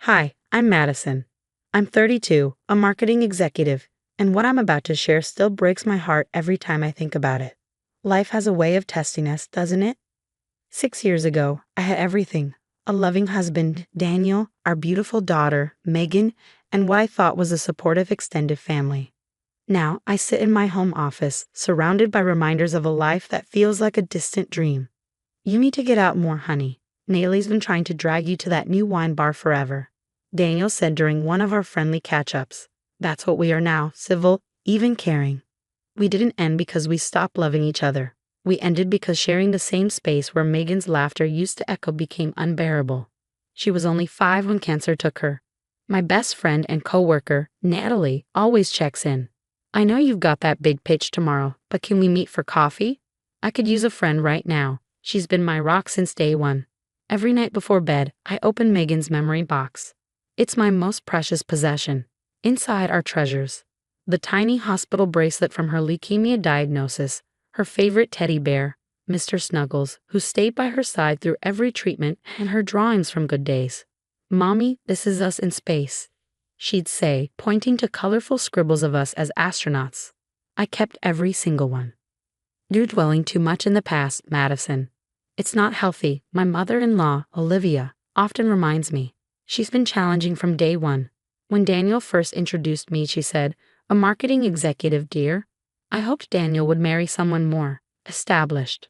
Hi, I'm Madison. I'm 32, a marketing executive, and what I'm about to share still breaks my heart every time I think about it. Life has a way of testing us, doesn't it? 6 years ago, I had everything: a loving husband, Daniel, our beautiful daughter, Megan, and what I thought was a supportive extended family. Now, I sit in my home office, surrounded by reminders of a life that feels like a distant dream. You need to get out more, honey. Nayeli's been trying to drag you to that new wine bar forever, Daniel said during one of our friendly catch-ups. That's what we are now, civil, even caring. We didn't end because we stopped loving each other. We ended because sharing the same space where Megan's laughter used to echo became unbearable. She was only 5 when cancer took her. My best friend and co-worker, Natalie, always checks in. I know you've got that big pitch tomorrow, but can we meet for coffee? I could use a friend right now. She's been my rock since day one. Every night before bed, I open Megan's memory box. It's my most precious possession. Inside are treasures: the tiny hospital bracelet from her leukemia diagnosis, her favorite teddy bear, Mr. Snuggles, who stayed by her side through every treatment, and her drawings from Good Days. "Mommy, this is us in space," she'd say, pointing to colorful scribbles of us as astronauts. I kept every single one. "You're dwelling too much in the past, Madison. It's not healthy," my mother-in-law, Olivia, often reminds me. She's been challenging from day one. When Daniel first introduced me, she said, "A marketing executive, dear." I hoped Daniel would marry someone more established.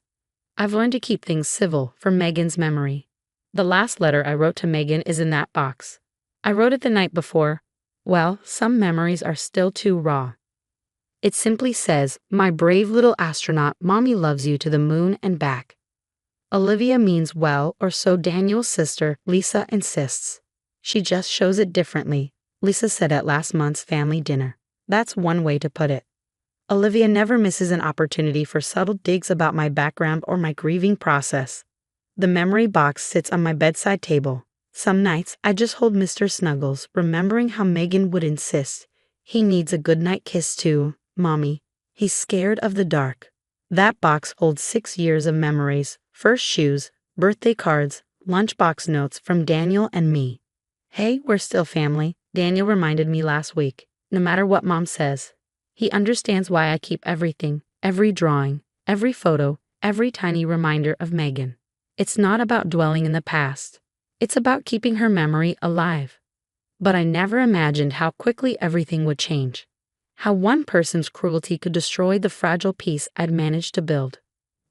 I've learned to keep things civil for Megan's memory. The last letter I wrote to Megan is in that box. I wrote it the night before. Well, some memories are still too raw. It simply says, "My brave little astronaut, Mommy loves you to the moon and back." Olivia means well, or so Daniel's sister, Lisa, insists. She just shows it differently, Lisa said at last month's family dinner. That's one way to put it. Olivia never misses an opportunity for subtle digs about my background or my grieving process. The memory box sits on my bedside table. Some nights, I just hold Mr. Snuggles, remembering how Megan would insist. "He needs a goodnight kiss too, Mommy. He's scared of the dark." That box holds 6 years of memories: first shoes, birthday cards, lunchbox notes from Daniel and me. "Hey, we're still family," Daniel reminded me last week, "no matter what Mom says." He understands why I keep everything, every drawing, every photo, every tiny reminder of Megan. It's not about dwelling in the past. It's about keeping her memory alive. But I never imagined how quickly everything would change. How one person's cruelty could destroy the fragile peace I'd managed to build.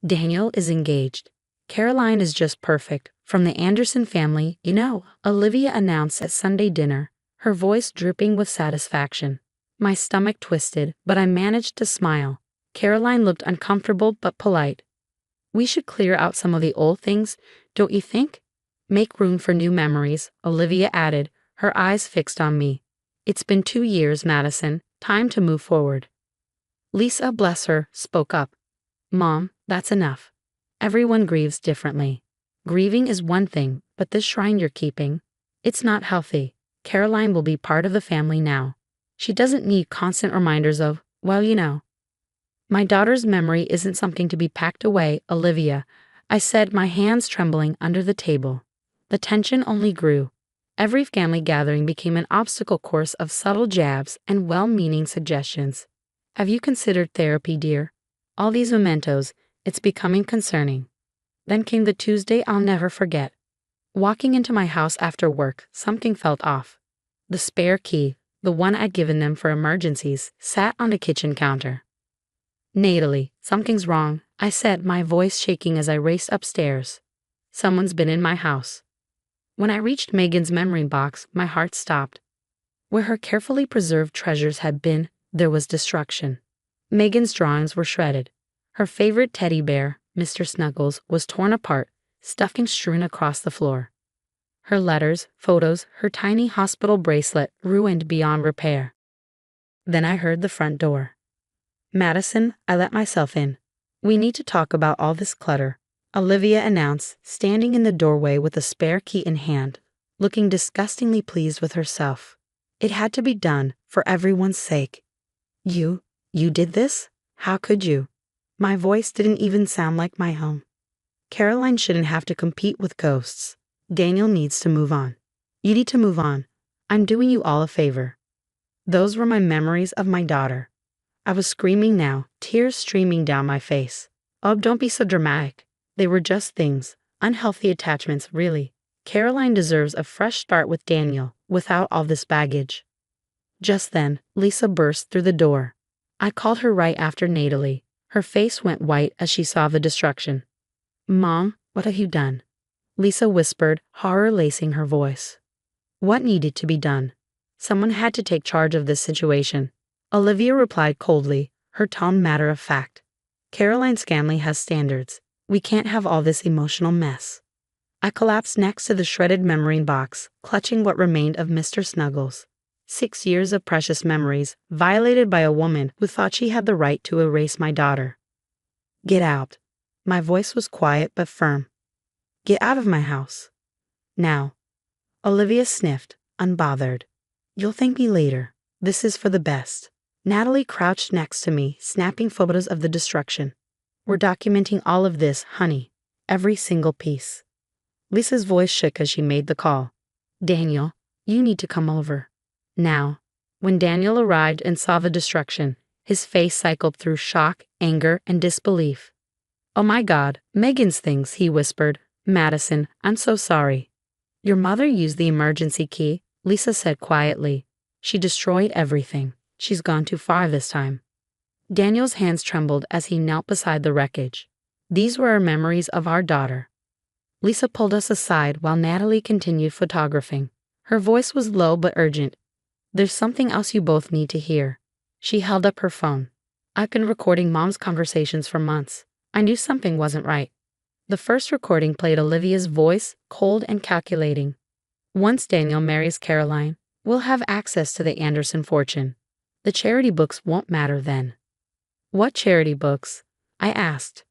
Daniel is engaged. Caroline is just perfect, from the Anderson family, you know, Olivia announced at Sunday dinner, her voice dripping with satisfaction. My stomach twisted, but I managed to smile. Caroline looked uncomfortable but polite. "We should clear out some of the old things, don't you think? Make room for new memories," Olivia added, her eyes fixed on me. "It's been 2 years, Madison. Time to move forward." Lisa, bless her, spoke up. "Mom, that's enough. Everyone grieves differently. Grieving is one thing, but this shrine you're keeping, it's not healthy. Caroline will be part of the family now. She doesn't need constant reminders of, well, you know." "My daughter's memory isn't something to be packed away, Olivia," I said, my hands trembling under the table. The tension only grew. Every family gathering became an obstacle course of subtle jabs and well-meaning suggestions. "Have you considered therapy, dear? All these mementos, it's becoming concerning." Then came the Tuesday I'll never forget. Walking into my house after work, something felt off. The spare key, the one I'd given them for emergencies, sat on the kitchen counter. "Natalie, something's wrong," I said, my voice shaking as I raced upstairs. "Someone's been in my house." When I reached Megan's memory box, my heart stopped. Where her carefully preserved treasures had been, there was destruction. Megan's drawings were shredded. Her favorite teddy bear, Mr. Snuggles, was torn apart, stuffing strewn across the floor. Her letters, photos, her tiny hospital bracelet ruined beyond repair. Then I heard the front door. "Madison," I let myself in. "We need to talk about all this clutter," Olivia announced, standing in the doorway with a spare key in hand, looking disgustingly pleased with herself. It had to be done, for everyone's sake. You did this? How could you?" My voice didn't even sound like my own. "Caroline shouldn't have to compete with ghosts. Daniel needs to move on." You need to move on. I'm doing you all a favor. Those were my memories of my daughter. I was screaming now, tears streaming down my face. Oh, don't be so dramatic. They were just things, unhealthy attachments, really. Caroline deserves a fresh start with Daniel, without all this baggage. Just then, Lisa burst through the door. I called her right after Natalie. Her face went white as she saw the destruction. Mom, what have you done? Lisa whispered, horror lacing her voice. What needed to be done? Someone had to take charge of this situation. Olivia replied coldly, her tone matter of fact. Caroline's family has standards. We can't have all this emotional mess. I collapsed next to the shredded memory box, clutching what remained of Mr. Snuggles. 6 years of precious memories, violated by a woman who thought she had the right to erase my daughter. Get out. My voice was quiet but firm. Get out of my house. Now. Olivia sniffed, unbothered. You'll thank me later. This is for the best. Natalie crouched next to me, snapping photos of the destruction. We're documenting all of this, honey. Every single piece. Lisa's voice shook as she made the call. Daniel, you need to come over. Now. When Daniel arrived and saw the destruction, his face cycled through shock, anger, and disbelief. Oh my God, Megan's things, he whispered. Madison, I'm so sorry. Your mother used the emergency key, Lisa said quietly. She destroyed everything. She's gone too far this time. Daniel's hands trembled as he knelt beside the wreckage. These were our memories of our daughter. Lisa pulled us aside while Natalie continued photographing. Her voice was low but urgent. There's something else you both need to hear. She held up her phone. I've been recording Mom's conversations for months. I knew something wasn't right. The first recording played Olivia's voice, cold and calculating. Once Daniel marries Caroline, we'll have access to the Anderson fortune. The charity books won't matter then. What charity books? I asked.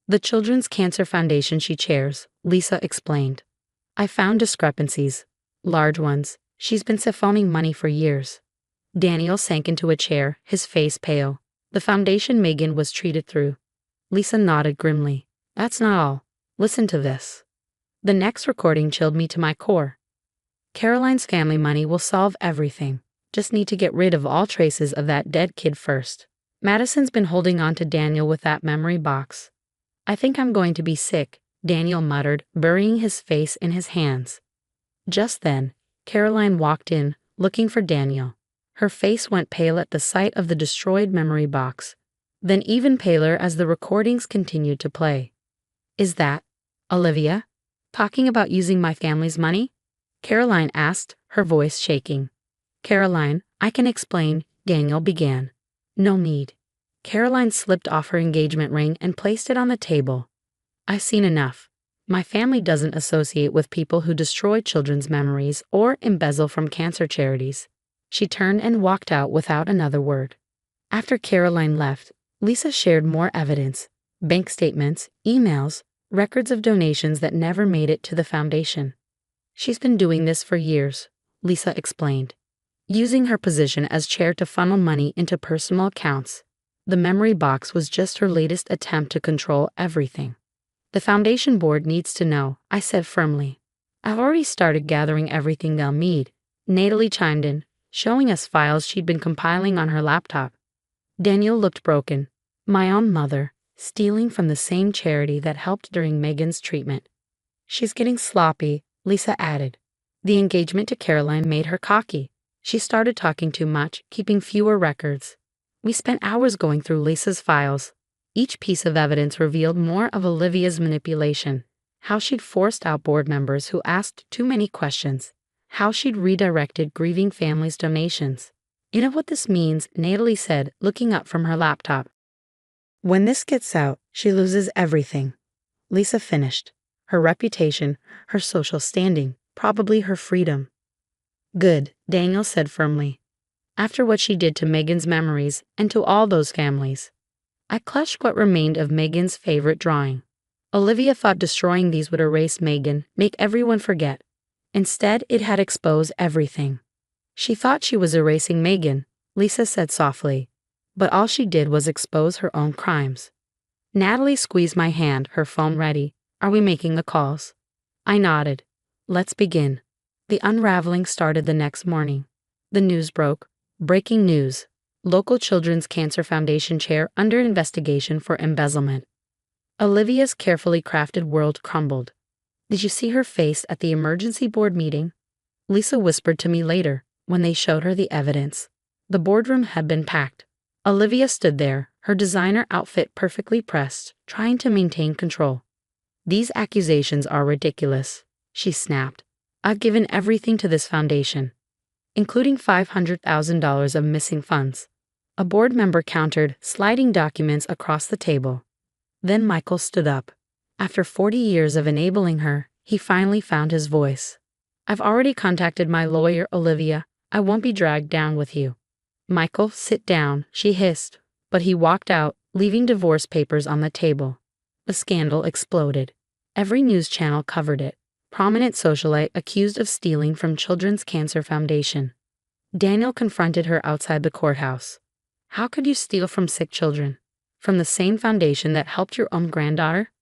The Children's Cancer Foundation she chairs, Lisa explained. I found discrepancies. Large ones. She's been siphoning money for years. Daniel sank into a chair, his face pale. The foundation Megan was treated through. Lisa nodded grimly. That's not all. Listen to this. The next recording chilled me to my core. Caroline's family money will solve everything. Just need to get rid of all traces of that dead kid first. Madison's been holding on to Daniel with that memory box. I think I'm going to be sick, Daniel muttered, burying his face in his hands. Just then, Caroline walked in, looking for Daniel. Her face went pale at the sight of the destroyed memory box, then even paler as the recordings continued to play. Is that Olivia? Talking about using my family's money? Caroline asked, her voice shaking. Caroline, I can explain, Daniel began. No need. Caroline slipped off her engagement ring and placed it on the table. I've seen enough. My family doesn't associate with people who destroy children's memories or embezzle from cancer charities. She turned and walked out without another word. After Caroline left, Lisa shared more evidence, bank statements, emails, records of donations that never made it to the foundation. She's been doing this for years, Lisa explained, using her position as chair to funnel money into personal accounts. The memory box was just her latest attempt to control everything. The foundation board needs to know, I said firmly. I've already started gathering everything they'll need, Natalie chimed in, showing us files she'd been compiling on her laptop. Daniel looked broken. My own mother, stealing from the same charity that helped during Megan's treatment. She's getting sloppy, Lisa added. The engagement to Caroline made her cocky. She started talking too much, keeping fewer records. We spent hours going through Lisa's files. Each piece of evidence revealed more of Olivia's manipulation, how she'd forced out board members who asked too many questions, how she'd redirected grieving families' donations. You know what this means, Natalie said, looking up from her laptop. When this gets out, she loses everything. Lisa finished. Her reputation, her social standing, probably her freedom. Good, Daniel said firmly. After what she did to Megan's memories and to all those families. I clutched what remained of Megan's favorite drawing. Olivia thought destroying these would erase Megan, make everyone forget. Instead, it had exposed everything. She thought she was erasing Megan, Lisa said softly, but all she did was expose her own crimes. Natalie squeezed my hand, her phone ready. Are we making the calls? I nodded. Let's begin. The unraveling started the next morning. The news broke. Breaking news. Local Children's Cancer Foundation chair under investigation for embezzlement. Olivia's carefully crafted world crumbled. Did you see her face at the emergency board meeting? Lisa whispered to me later, when they showed her the evidence. The boardroom had been packed. Olivia stood there, her designer outfit perfectly pressed, trying to maintain control. These accusations are ridiculous, she snapped. I've given everything to this foundation, including $500,000 of missing funds. A board member countered, sliding documents across the table. Then Michael stood up. After 40 years of enabling her, he finally found his voice. I've already contacted my lawyer, Olivia. I won't be dragged down with you. Michael, sit down, she hissed, but he walked out, leaving divorce papers on the table. The scandal exploded. Every news channel covered it. Prominent socialite accused of stealing from Children's Cancer Foundation. Daniel confronted her outside the courthouse. How could you steal from sick children? From the same foundation that helped your own granddaughter?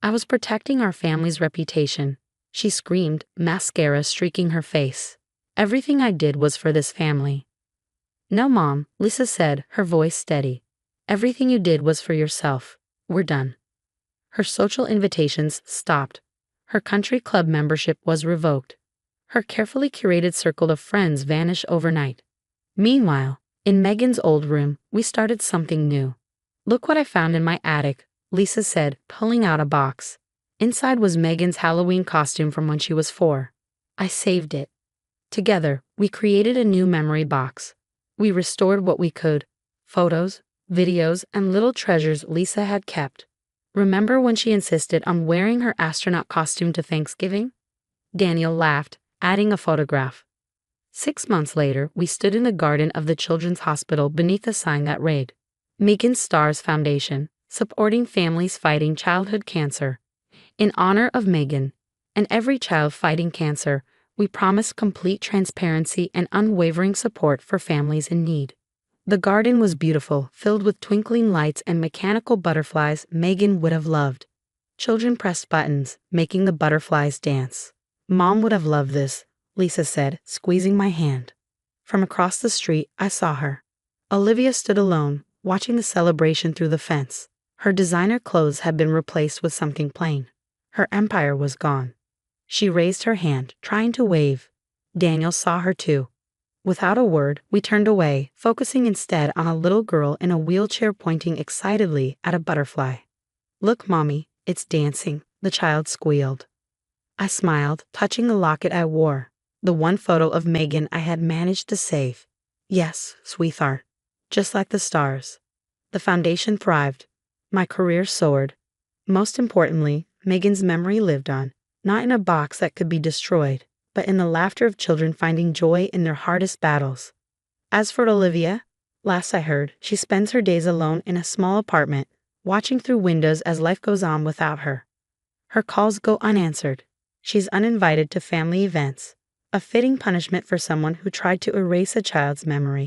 I was protecting our family's reputation, she screamed, mascara streaking her face. Everything I did was for this family. No, Mom, Lisa said, her voice steady. Everything you did was for yourself. We're done. Her social invitations stopped. Her country club membership was revoked. Her carefully curated circle of friends vanished overnight. Meanwhile, in Megan's old room, we started something new. Look what I found in my attic, Lisa said, pulling out a box. Inside was Megan's Halloween costume from when she was 4. I saved it. Together, we created a new memory box. We restored what we could: photos, videos, and little treasures Lisa had kept. Remember when she insisted on wearing her astronaut costume to Thanksgiving? Daniel laughed, adding a photograph. 6 months later, we stood in the garden of the Children's Hospital beneath a sign that read, Megan Stars Foundation, supporting families fighting childhood cancer. In honor of Megan and every child fighting cancer, we promise complete transparency and unwavering support for families in need. The garden was beautiful, filled with twinkling lights and mechanical butterflies Megan would have loved. Children pressed buttons, making the butterflies dance. Mom would have loved this, Lisa said, squeezing my hand. From across the street, I saw her. Olivia stood alone, watching the celebration through the fence. Her designer clothes had been replaced with something plain. Her empire was gone. She raised her hand, trying to wave. Daniel saw her too. Without a word, we turned away, focusing instead on a little girl in a wheelchair pointing excitedly at a butterfly. Look, Mommy, it's dancing, the child squealed. I smiled, touching the locket I wore, the one photo of Megan I had managed to save. Yes, sweetheart, just like the stars. The foundation thrived. My career soared. Most importantly, Megan's memory lived on, not in a box that could be destroyed, but in the laughter of children finding joy in their hardest battles. As for Olivia, last I heard, she spends her days alone in a small apartment, watching through windows as life goes on without her. Her calls go unanswered. She's uninvited to family events, a fitting punishment for someone who tried to erase a child's memory.